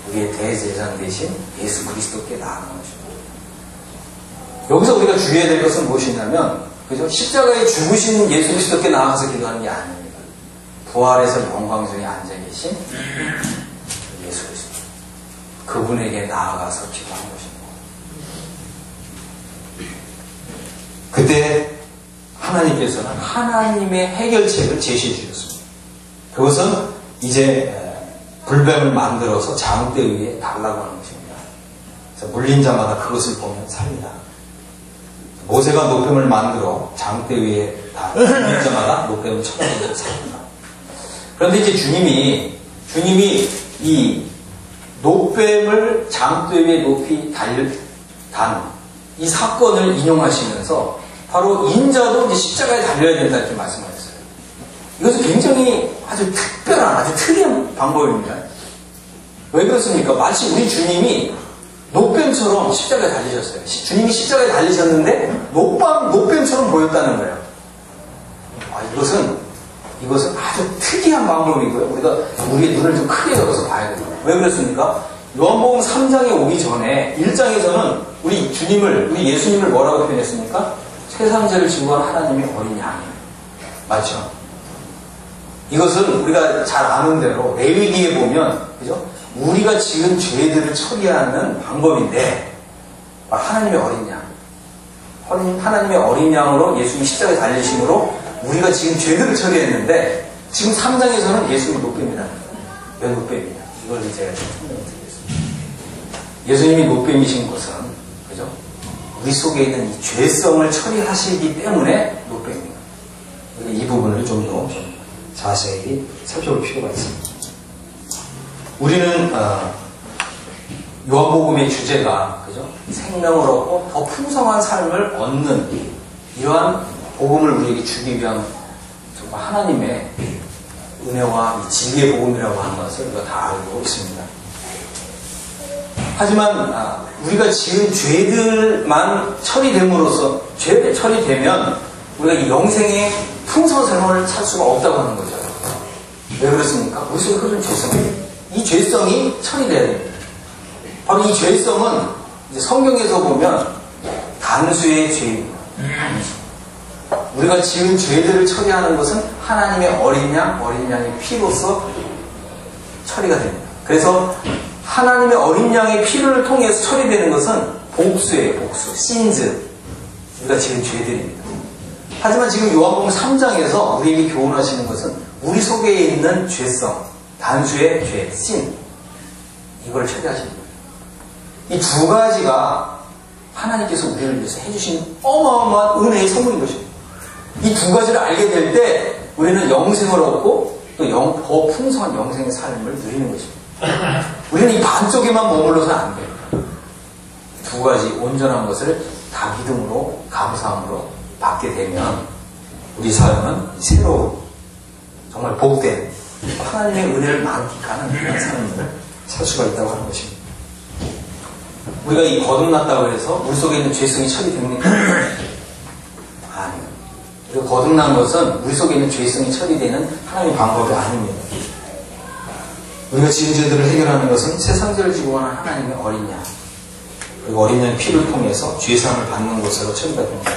우리의 대제사장 되신 예수 그리스도께 나아가는 것입니다. 여기서 우리가 주의해야 될 것은 무엇이냐면, 그죠? 십자가에 죽으신 예수 그리스도께 나아가서 기도하는 게 아닙니다. 부활해서 영광중에 앉아 계신 예수 그리스도, 그분에게 나아가서 기도하는 것입니다. 그때 하나님께서는 하나님의 해결책을 제시해 주셨습니다. 그것은 이제 불뱀을 만들어서 장대 위에 달라고 하는 것입니다. 그래서 물린 자마다 그것을 보면 살리라. 모세가 노뱀을 만들어 장대 위에 물린 자마다 노뱀을 쳐다보면서 살리라. 그런데 이제 주님이 이 노뱀을 장대 위에 높이 단 이 사건을 인용하시면서 바로 인자도 이제 십자가에 달려야 된다, 이렇게 말씀하셨어요. 이것은 굉장히 아주 특별한, 아주 특이한 방법입니다. 왜 그렇습니까? 마치 우리 주님이 노뱀처럼 십자가에 달리셨어요. 주님이 십자가에 달리셨는데 노뱀처럼 보였다는 거예요. 이것은 아주 특이한 방법이고요. 우리가 우리의 눈을 좀 크게 열어서 봐야 됩니다. 왜 그렇습니까? 요한복음 3장에 오기 전에 1장에서는 우리 예수님을 뭐라고 표현했습니까? 세상 죄를 지고 한 하나님의 어린 양이에요. 맞죠? 이것은 우리가 잘 아는 대로 레위기에 보면, 그죠? 우리가 지은 죄들을 처리하는 방법인데, 하나님의 어린 양. 하나님의 어린 양으로 예수님이 십자가에 달리심으로 우리가 지금 죄들을 처리했는데, 지금 3장에서는 예수님이 노뱀이라는 거예요. 왜 노뱀이냐? 이걸 제가 설명을 드리겠습니다. 예수님이 노뱀이신 것은, 그죠? 우리 속에 있는 이 죄성을 처리하시기 때문에 노뱀입니다. 이 부분을 좀 더 자세히 살펴볼 필요가 있습니다. 우리는 요한복음의 주제가, 그죠? 생명을 얻고 더 풍성한 삶을 얻는 이러한 복음을 우리에게 주기 위한 정말 하나님의 은혜와 진리의 복음이라고 하는 것을 우리가 다 알고 있습니다. 하지만 우리가 지은 죄들만 처리됨으로써 죄가 처리되면 우리가 이 영생의 풍성한 삶을 살 수가 없다고 하는 거죠. 왜 그렇습니까? 우리 속에 흐르는 죄성이에요. 이 죄성이 처리돼야 됩니다. 바로 이 죄성은 이제 성경에서 보면 단수의 죄입니다. 우리가 지은 죄들을 처리하는 것은 하나님의 어린 양의 피로서 처리가 됩니다. 그래서 하나님의 어린 양의 피를 통해서 처리되는 것은 복수예요. 복수. 신즈. 우리가 지은 죄들입니다. 하지만 지금 요한복음 3장에서 우리에게 교훈하시는 것은 우리 속에 있는 죄성, 단수의 죄, 신. 이걸 처리하시는 거예요. 이 두 가지가 하나님께서 우리를 위해서 해주신 어마어마한 은혜의 선물인 것입니다. 이 두 가지를 알게 될 때 우리는 영생을 얻고 또 더 풍성한 영생의 삶을 누리는 것입니다. 우리는 이 반쪽에만 머물러서는 안 돼요. 두 가지 온전한 것을 다 믿음으로 감사함으로 받게 되면 우리 삶은 새로운 정말 복된 하나님의 은혜를 만끽하는 그런 삶을 살 수가 있다고 하는 것입니다. 우리가 이 거듭났다고 해서 우리 속에 있는 죄성이 처리됩니까? 아니요. 우리가 거듭난 것은 우리 속에 있는 죄성이 처리되는 하나님의 방법이 아닙니다. 우리가 지은 죄들을 해결하는 것은 세상 죄를 지고 가는 하나님의 어린 양, 그리고 어린 양의 피를 통해서 죄사함을 받는 것으로 처리가 됩니다.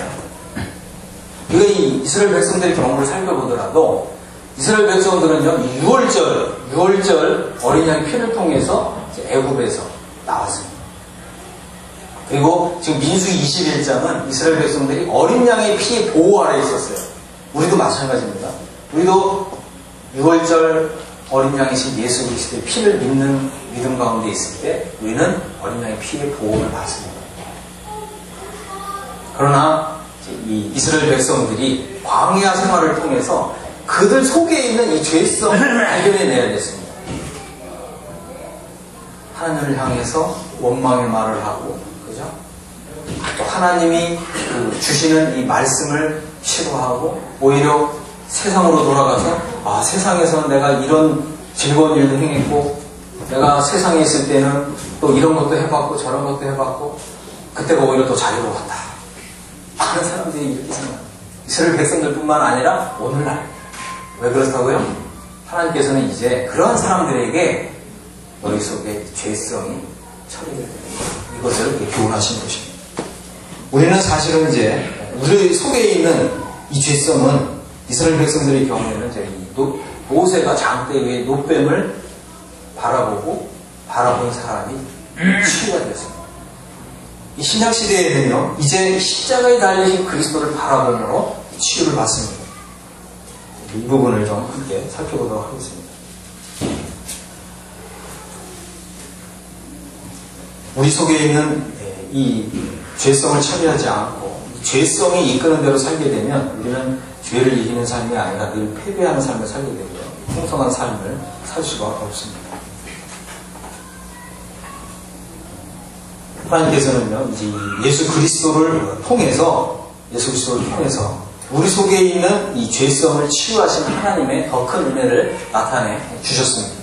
우리가 이 이스라엘 백성들의 경우를 살펴보더라도 이스라엘 백성들은요, 6월절 어린 양의 피를 통해서 애굽에서 나왔습니다. 그리고 지금 민수기 21장은 이스라엘 백성들이 어린 양의 피의 보호 아래에 있었어요. 우리도 마찬가지입니다. 우리도 6월절 어린 양이신 예수 그리스도의 피를 믿는 믿음 가운데 있을 때 우리는 어린 양의 피의 보호를 받습니다. 그러나 이 이스라엘 백성들이 광야 생활을 통해서 그들 속에 있는 이 죄성을 발견해내야 됐습니다. 하나님을 향해서 원망의 말을 하고, 그죠? 또 하나님이 주시는 이 말씀을 싫어하고 오히려 세상으로 돌아가서 세상에서는 내가 이런 즐거운 일도 행했고 내가 세상에 있을 때는 또 이런 것도 해봤고 저런 것도 해봤고 그때가 오히려 더 자유로웠다. 많은 사람들이 이렇게 생각합니다. 이스라엘 백성들뿐만 아니라 오늘날. 왜 그렇다고요? 하나님께서는 이제 그러한 사람들에게 너희 속에 죄성이 처리될 때 이것을 교훈하시는 것입니다. 우리는 사실은 이제 우리 속에 있는 이 죄성은 이스라엘 백성들의 경우에는 이제 모세가 장대 위에 노뱀을 바라본 사람이 치유가 되었습니다. 이 신약시대에는요, 이제 십자가에 달리신 그리스도를 바라보므로 치유를 받습니다. 이 부분을 좀 함께 살펴보도록 하겠습니다. 우리 속에 있는 이 죄성을 처리하지 않고 이 죄성이 이끄는 대로 살게 되면 우리는 죄를 이기는 삶이 아니라 늘 패배하는 삶을 살게 되고요. 풍성한 삶을 살 수가 없습니다. 하나님께서는요, 이제 예수 그리스도를 통해서 우리 속에 있는 이 죄성을 치유하시는 하나님의 더 큰 은혜를 나타내 주셨습니다.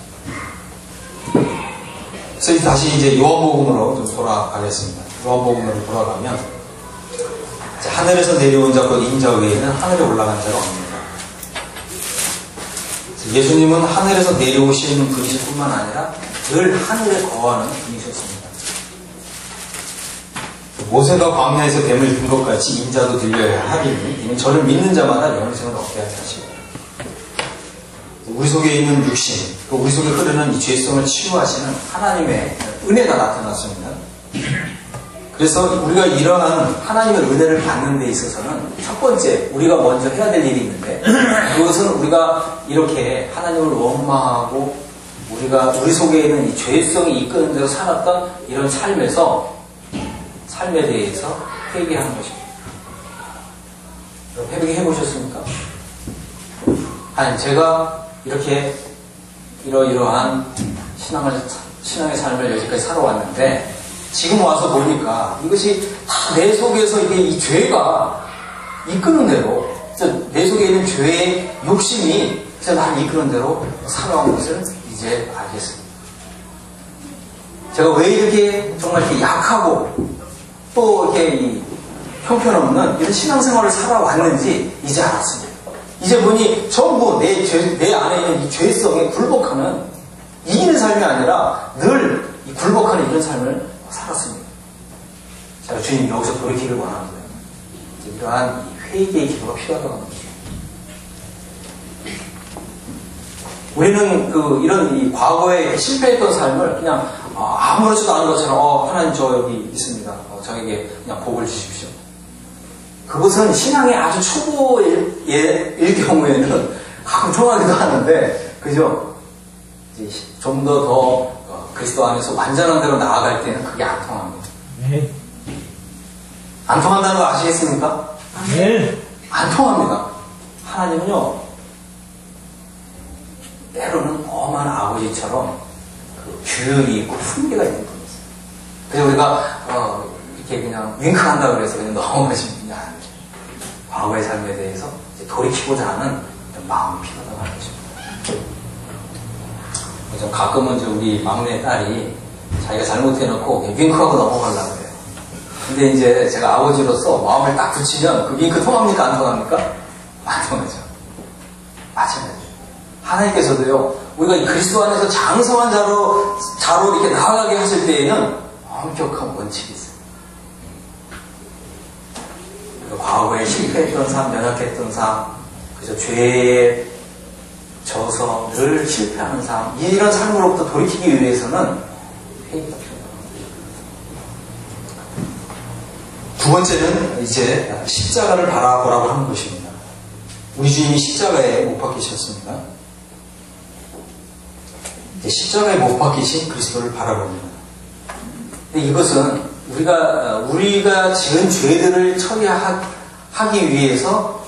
그래서 다시 이제 요한복음으로 좀 돌아가겠습니다. 요한복음으로 돌아가면 하늘에서 내려온 자 곧 인자 외에는 하늘에 올라간 자가 없습니다. 예수님은 하늘에서 내려오신 분이실 뿐만 아니라 늘 하늘에 거하는 분이셨습니다. 모세가 광야에서 뱀을 든 것 같이 인자도 들려야 하리니 이는 저를 믿는 자마다 영원한 생을 얻게 하시고, 우리 속에 있는 육신, 또 우리 속에 흐르는 이 죄성을 치유하시는 하나님의 은혜가 나타났습니다. 그래서 우리가 이러한 하나님의 은혜를 받는 데 있어서는 첫 번째 우리가 먼저 해야 될 일이 있는데, 그것은 우리가 이렇게 하나님을 원망하고 우리 속에 있는 이 죄성이 이끄는 대로 살았던 이런 삶에 대해서 회개하는 것입니다. 회개해 보셨습니까? 아니, 제가 이렇게 이러한 신앙의 삶을 여기까지 살아왔는데 지금 와서 보니까 이것이 다 내 속에서 이 죄가 이끄는 대로, 내 속에 있는 죄의 욕심이 나를 이끄는 대로 살아온 것을 이제 알겠습니다. 제가 왜 이렇게 정말 이렇게 약하고 또 이렇게 형편없는 이런 신앙생활을 살아왔는지 이제 알았습니다. 이제 보니 전부 내 안에 있는 이 죄성에 굴복하는, 이기는 삶이 아니라 늘 이 굴복하는 이런 삶을 살았습니다. 제가 주님 여기서 돌이키길 원합니다. 이러한 회개의 기도가 필요하다고 합니다. 우리는 이런 이 과거에 실패했던 삶을 그냥 아무렇지도 않은 것처럼 하나님 저 여기 있습니다. 저에게 그냥 복을 주십시오. 그것은 신앙의 아주 초보일 경우에는 가끔 통하기도 하는데, 그죠? 좀 더 그리스도 안에서 완전한 대로 나아갈 때는 그게 안 통합니다. 네. 안 통한다는 거 아시겠습니까? 네. 안 통합니다. 하나님은요, 때로는 엄한 아버지처럼 규율이 있고 훈계가 있는 분이었어요. 그래서 우리가 이렇게 그냥 윙크한다고 해서 그냥 넘어가시는 분이 아니에요. 과거의 삶에 대해서 이제 돌이키고자 하는 마음이 필요하다고 하는 것입니다. 가끔은 이제 우리 막내 딸이 자기가 잘못해놓고 윙크하고 넘어가려고 그래요. 근데 이제 제가 아버지로서 마음을 딱 붙이면 그 윙크 통합니까? 안 통합니까? 안 통하죠. 마찬가지예요. 하나님께서도요, 우리가 이 그리스도 안에서 장성한 자로 이렇게 나아가게 하실 때에는 엄격한 원칙이 있어요. 과거에 실패했던 삶, 연약했던 삶, 그래서 죄에 져서 늘 실패하는 삶, 이런 삶으로부터 돌이키기 위해서는 회개가 필요합니다. 두 번째는 이제 십자가를 바라보라고 하는 것입니다. 우리 주님이 십자가에 못 박히셨습니다. 십자가에 못 박히신 그리스도를 바라봅니다. 근데 이것은 우리가 지은 죄들을 처리하기 위해서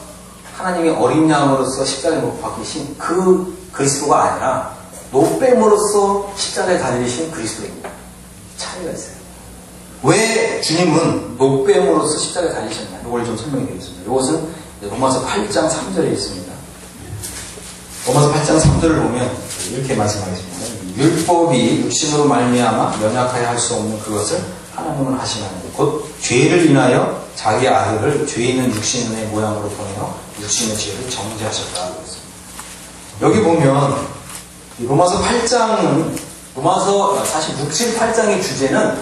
하나님의 어린 양으로서 십자가에 못 박히신 그 그리스도가 아니라 노뱀으로서 십자가에 달리신 그리스도입니다. 차이가 있어요. 왜 주님은 노뱀으로서 십자가에 달리셨냐? 이걸 좀 설명해 드리겠습니다. 이것은 로마서 8장 3절에 있습니다. 로마서 8장 3절을 보면 이렇게 말씀하겠습니다. 율법이 육신으로 말미암아 연약하여 할 수 없는 그것을 하나님은 하시나니 곧 죄를 인하여 자기 아들을 죄 있는 육신의 모양으로 보내어 육신의 죄를 정죄하셨다고 했습니다. 여기 보면 로마서 8장은 사실 6, 7, 8장의 주제는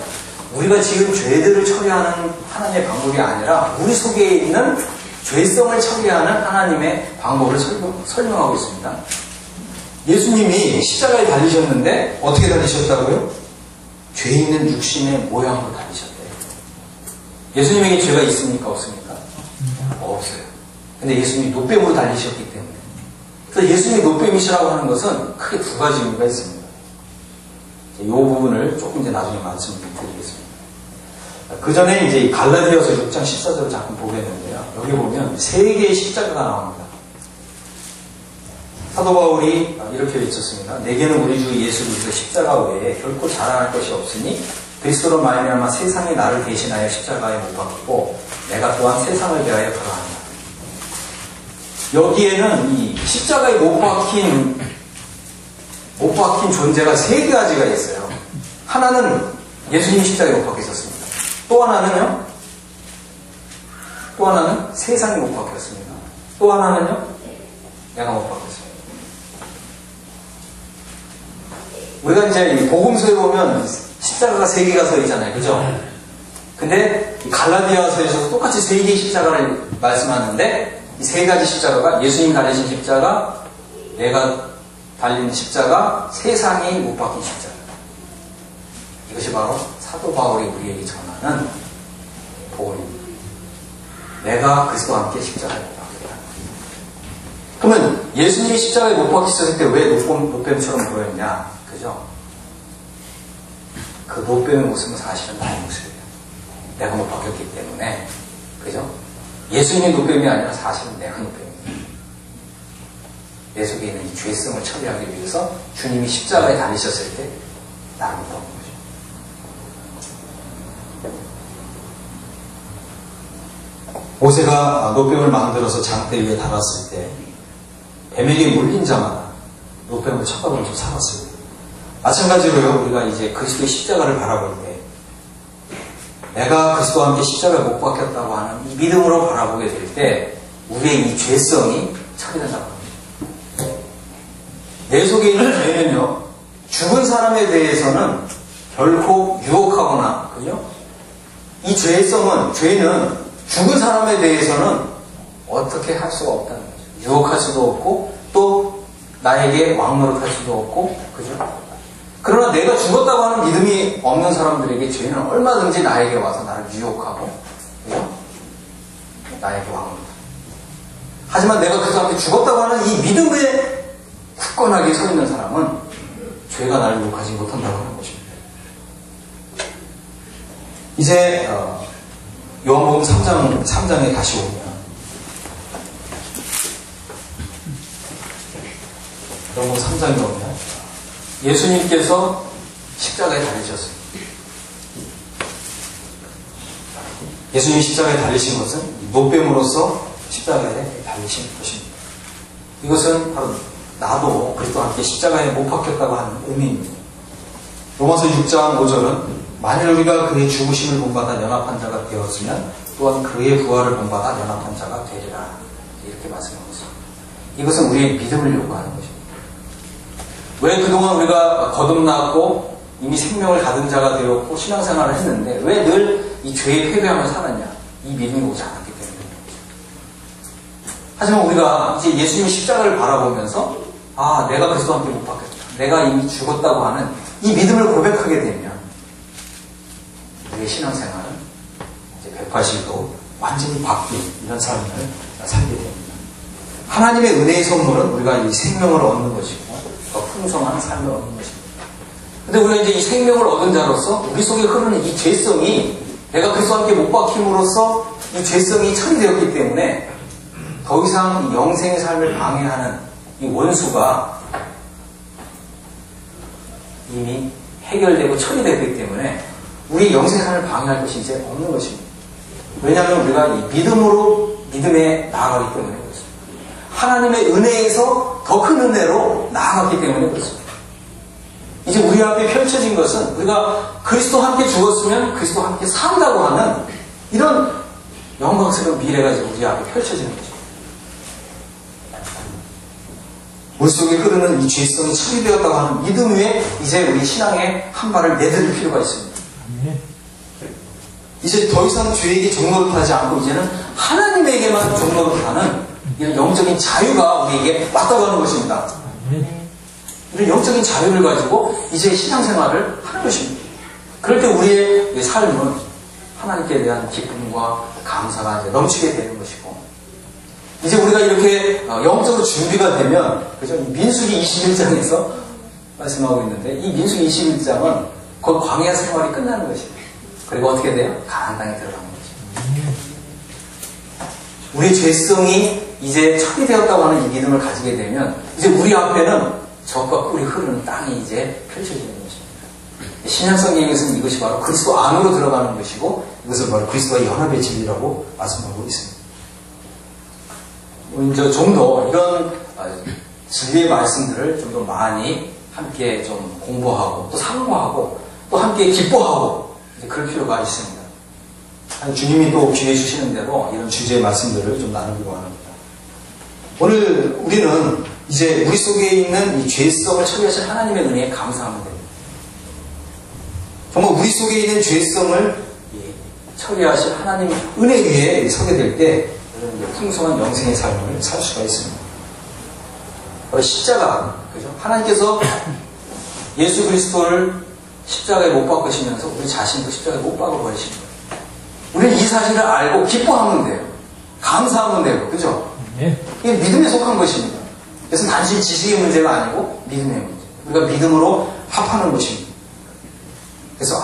우리가 지은 죄들을 처리하는 하나님의 방법이 아니라 우리 속에 있는 죄성을 처리하는 하나님의 방법을 설명하고 있습니다. 예수님이 십자가에 달리셨는데 어떻게 달리셨다고요? 죄 있는 육신의 모양으로 달리셨대요. 예수님에게 죄가 있습니까? 없습니까? 없어요. 근데 예수님이 노뱀으로 달리셨기 때문에. 그래서 예수님이 노뱀이시라고 하는 것은 크게 두 가지 의미가 있습니다. 이 부분을 조금 이제 나중에 말씀드리겠습니다. 그 전에 이제 갈라디아서 6장 14절을 잠깐 보겠는데요. 여기 보면 세 개의 십자가가 나옵니다. 사도 바울이 이렇게 외쳤습니다. 내게는 우리 주 예수 그리스도의 십자가 외에 결코 자랑할 것이 없으니 그리스도로 말미암아 세상이 나를 대신하여 십자가에 못 박히고 내가 또한 세상을 대하여 그러하니라. 여기에는 이 십자가에 못 박힌 존재가 세 가지가 있어요. 하나는 예수님이 십자가에 못 박히셨습니다. 또 하나는요? 또 하나는 세상이 못 박혔습니다. 또 하나는요? 내가 못 박혔습니다. 우리가 이제 이 복음서에 보면 십자가가 3개가 서 있잖아요. 그죠? 근데 갈라디아서에서도 똑같이 3개의 십자가를 말씀하는데 이 3가지 십자가가 예수님이 달리신 십자가, 내가 달린 십자가, 세상이 못 박힌 십자가. 이것이 바로 사도 바울이 우리에게 전하는 복음입니다. 내가 그리스도와 함께 십자가에 못 박혔다. 그러면 예수님이 십자가에 못 박히셨을 때 왜 노뱀처럼 보였냐? 그죠? 그 노뱀의 모습은 사실은 나의 모습이에요. 내가 못 박혔기 때문에. 그죠? 예수님이 노뱀이 아니라 사실은 내가 노뱀이에요. 내 속에 있는 이 죄성을 처리하기 위해서 주님이 십자가에 달리셨을 때 나를 못 박은 거죠. 모세가 노뱀을 만들어서 장대 위에 달았을 때 뱀에게 물린 자마다 노뱀을 쳐다보면서 살았어요. 마찬가지로요, 우리가 이제 그리스도의 십자가를 바라볼 때 내가 그리스도와 함께 십자가에 못 박혔다고 하는 이 믿음으로 바라보게 될 때 우리의 이 죄성이 처리된다고 합니다. 내 속에 있는 죄는요, 죽은 사람에 대해서는 결코 유혹하거나, 그죠? 이 죄는 죽은 사람에 대해서는 어떻게 할 수가 없다는 거죠. 유혹할 수도 없고, 또 나에게 왕노릇할 수도 없고, 그죠? 그러나 내가 죽었다고 하는 믿음이 없는 사람들에게 죄는 얼마든지 나에게 와서 나를 유혹하고, 그죠? 나에게 왕노릇. 하지만 내가 그리스도 앞에 죽었다고 하는 이 믿음에 굳건하게 서 있는 사람은 죄가 나를 유혹하지 못한다고 하는 것입니다. 이제 요한복음 3장에 다시 오면 요한복음 3장에 오면 예수님께서 십자가에 달리셨어요. 예수님이 십자가에 달리신 것은 노뱀으로서 십자가에 달리신 것입니다. 이것은 바로 나도 그리스도와 함께 십자가에 못 박혔다고 하는 의미입니다. 로마서 6장 5절은 만일 우리가 그의 죽으심을 본받아 연합한 자가 되었으면 또한 그의 부활을 본받아 연합한 자가 되리라. 이렇게 말씀하고 있습니다. 이것은 우리의 믿음을 요구하는 것입니다. 왜 그동안 우리가 거듭났고 이미 생명을 가진 자가 되었고 신앙생활을 했는데 왜 늘 이 죄에 패배하며 살았냐? 이 믿음이 오지 않았기 때문입니다. 하지만 우리가 이제 예수님의 십자가를 바라보면서 내가 그리스도와 함께 못 박혔다. 내가 이미 죽었다고 하는 이 믿음을 고백하게 되면 우리의 신앙생활은 이제 180도 완전히 바뀐 이런 삶을 살게 됩니다. 하나님의 은혜의 선물은 우리가 이 생명을 얻는 것이고 더 풍성한 삶을 얻는 것입니다. 근데 우리가 이제 이 생명을 얻은 자로서 우리 속에 흐르는 이 죄성이 내가 그리스도와 함께 못 박힘으로써 이 죄성이 처리되었기 때문에 더 이상 이 영생의 삶을 방해하는 이 원수가 이미 해결되고 처리되었기 때문에 우리 영생의 삶을 방해할 것이 이제 없는 것입니다. 왜냐하면 우리가 이 믿음에 나아가기 때문에 그렇습니다. 하나님의 은혜에서 더 큰 은혜로 나아갔기 때문에 그렇습니다. 이제 우리 앞에 펼쳐진 것은 우리가 그리스도와 함께 죽었으면 그리스도와 함께 산다고 하는 이런 영광스러운 미래가 이제 우리 앞에 펼쳐지는 거죠. 우리 속에 흐르는 이 죄성이 처리되었다고 하는 믿음 위에 이제 우리 신앙에 한 발을 내딛을 필요가 있습니다. 이제 더 이상 죄에게 종노릇하지 않고 이제는 하나님에게만 종노릇하는 이런 영적인 자유가 우리에게 왔다고 하는 것입니다. 이런 영적인 자유를 가지고 이제 신앙생활을 하는 것입니다. 그럴 때 우리의 삶은 하나님께 대한 기쁨과 감사가 이제 넘치게 되는 것이고, 이제 우리가 이렇게 영적으로 준비가 되면, 그죠? 민수기 21장에서 말씀하고 있는데, 이 민수기 21장은 곧 광야 생활이 끝나는 것입니다. 그리고 어떻게 돼요? 가나안 땅에 들어가는 것입니다. 우리의 죄성이 이제 처리되었다고 하는 이 믿음을 가지게 되면, 이제 우리 앞에는 적과 꿀이 흐르는 땅이 이제 펼쳐지는 것입니다. 신약성경에서는 이것이 바로 그리스도 안으로 들어가는 것이고, 이것을 바로 그리스도와 연합의 진리라고 말씀하고 있습니다. 이제 좀 더 이런 진리의 말씀들을 좀 더 많이 함께 좀 공부하고 또 상고하고 또 함께 기뻐하고 이제 그럴 필요가 있습니다. 주님이 또 기회 주시는 대로 이런 주제의 말씀들을 좀 나누기로 합니다. 오늘 우리는 이제 우리 속에 있는 이 죄성을 처리하신 하나님의 은혜에 감사하면 됩니다. 정말 우리 속에 있는 죄성을 처리하신 하나님의 은혜 위에 서게 될 때 풍성한 영생의 삶을 살 수가 있습니다. 바로 십자가, 그죠? 하나님께서 예수 그리스도를 십자가에 못 박으시면서 우리 자신도 십자가에 못 박아버리신 거예요. 우리는 이 사실을 알고 기뻐하면 돼요. 감사하면 돼요. 그죠? 이게 믿음에 속한 것입니다. 그래서 단순히 지식의 문제가 아니고 믿음의 문제. 우리가 믿음으로 합하는 것입니다. 그래서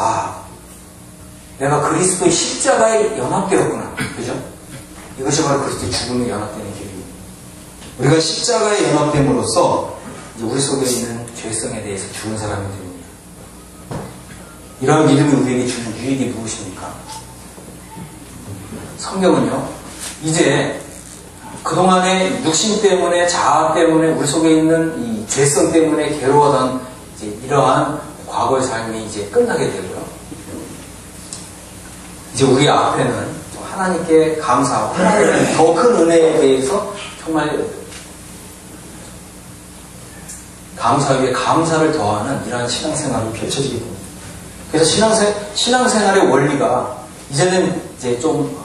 내가 그리스도의 십자가에 연합되었구나. 그죠? 이것이 바로 그리스도의 죽음에 연합되는 길입니다. 우리가 십자가에 연합됨으로써 이제 우리 속에 있는 죄성에 대해서 죽은 사람이 됩니다. 이러한 믿음이 우리에게 주는 유익이 무엇입니까? 성경은요, 이제 그동안의 육신 때문에, 자아 때문에, 우리 속에 있는 이 죄성 때문에 괴로워하던 이제 이러한 과거의 삶이 이제 끝나게 되고요. 이제 우리 앞에는 하나님께 감사하고 하나님의 더 큰 은혜에 대해서 정말 감사 위에 감사를 더하는 이러한 신앙생활이 펼쳐지게 됩니다. 그래서 신앙생활의 원리가 이제는 이제 좀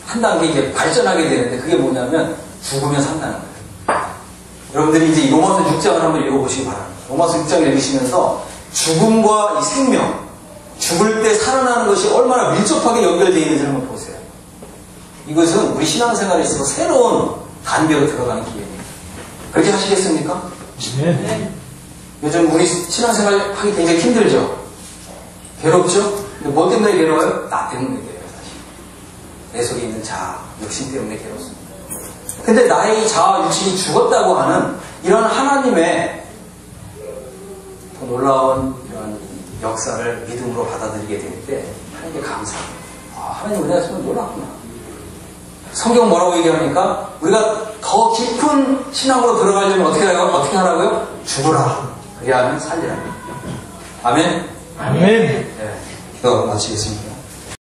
한 단계 이제 발전하게 되는데 그게 뭐냐면 죽으면 산다는 거예요. 여러분들이 이제 로마서 6장을 한번 읽어보시기 바랍니다. 로마서 6장 읽으시면서 죽음과 이 생명, 죽을 때 살아나는 것이 얼마나 밀접하게 연결되어 있는지 한번 보세요. 이것은 우리 신앙생활에 있어서 새로운 단계로 들어가는 기회입니다. 그렇게 하시겠습니까? 네. 요즘 우리 신앙생활 하기 굉장히 힘들죠? 괴롭죠? 근데 뭐 때문에 괴로워요? 나 때문에 괴로워요. 내 속에 있는 자아, 육신 때문에 괴롭습니다. 근데 나의 이 자아, 육신이 죽었다고 하는 이런 하나님의 더 놀라운 이런 역사를 믿음으로 받아들이게 될 때 하나님께 감사합니다. 하나님 은혜가 정말 놀랍구나. 성경 뭐라고 얘기합니까? 우리가 더 깊은 신앙으로 들어가려면 어떻게 하라고요? 죽으라. 그래야 하면 살리라. 아멘? 아멘. 네, 기도 마치겠습니다.